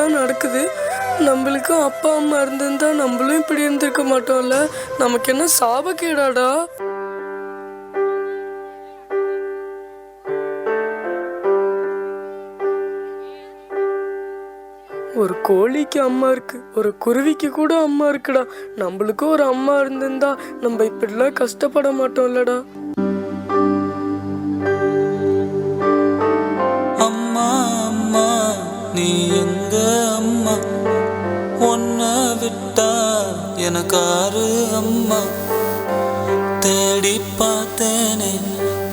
இப்படிலாம் நடக்குது. நம்மளுக்கும் அப்பா அம்மா இருந்திருந்தா நம்மளும் இப்படி இருந்திருக்க மாட்டோம்ல. நமக்கு என்ன சாபக்கேடாடா? ஒரு கோழிக்கு அம்மா இருக்கு, ஒரு குருவிக்கு கூட அம்மா இருக்குடா. நம்மளுக்கும் ஒரு அம்மா இருந்திருந்தா நம்ம இப்படிலாம் கஷ்டப்பட மாட்டோம்லடா. அம்மா அம்மா நீ எங்க அம்மா, உன்னை விட்டா எனக்காரு அம்மா. தேடி பார்த்தேனே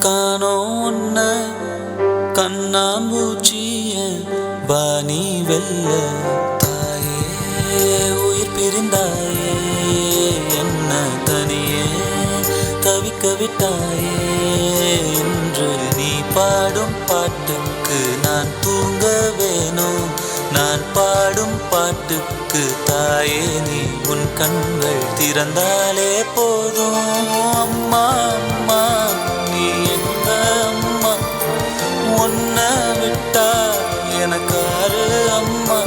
காணோம் உன்னை, கண்ணாம்பூச்சிய வாணி வெல்ல. தாயே உயிர் பிரிந்தாயே, என்ன தனியே தவிக்க விட்டாயே. இன்று நீ பாடும் பாட்டுக்கு நான் தூங்க வேணும், நான் பாடும் பாட்டுக்கு தாயே நீ உன் கண்கள் திறந்தாலே போதும். அம்மா அம்மா நீ எங்க அம்மா, உன்னை விட்டா எனக்காரு அம்மா.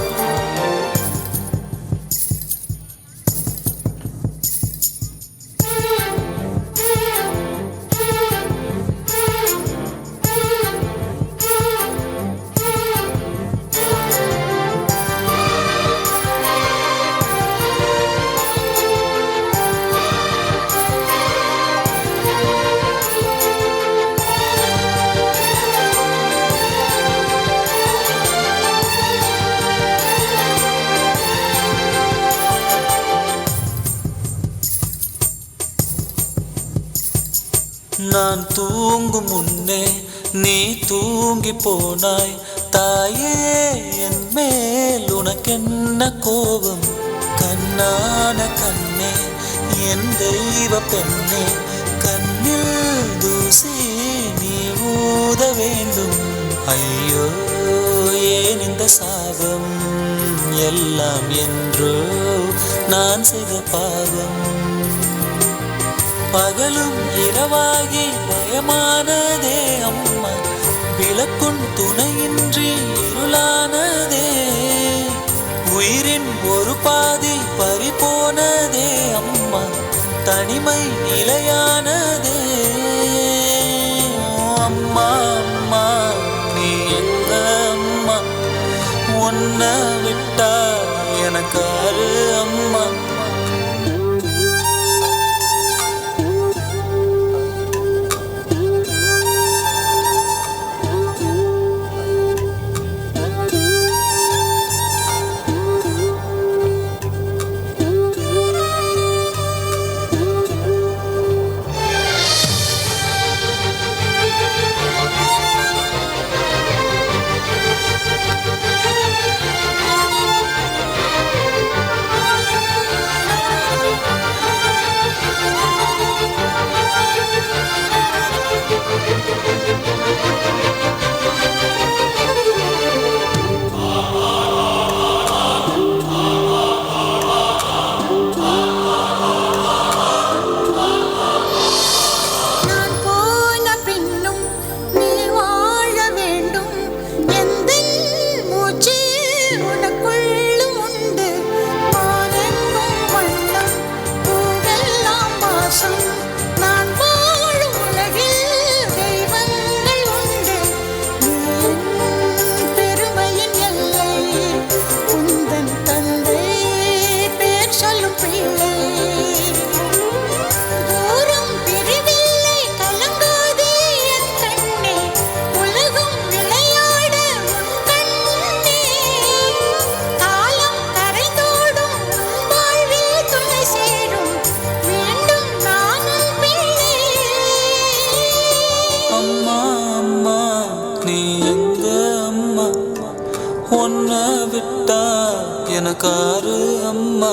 நான் தூங்கும் முன்னே நீ தூங்கி போனாய். தாயே என் மேல் உனக்கென்ன கோபம்? கண்ணான கண்ணே என் தெய்வ பெண்ணே, கண்ணில் தூசி நீ ஊத வேண்டும். ஐயோ ஏன் இந்த சாபம் எல்லாம் என்றோ நான் செய்த பாவம். பகலும் இரவாகி பயமானதே அம்மா, விளக்குன் துணையின்றி இருளானதே. உயிரின் ஒரு பாதி பறிபோனதே அம்மா, தனிமை நிலையானதே. அம்மா அம்மா நீ எங்க அம்மா, உன்னை விட்டா எனக்காரு அம்மா. உன்னை விட்டா எனக்காரு அம்மா.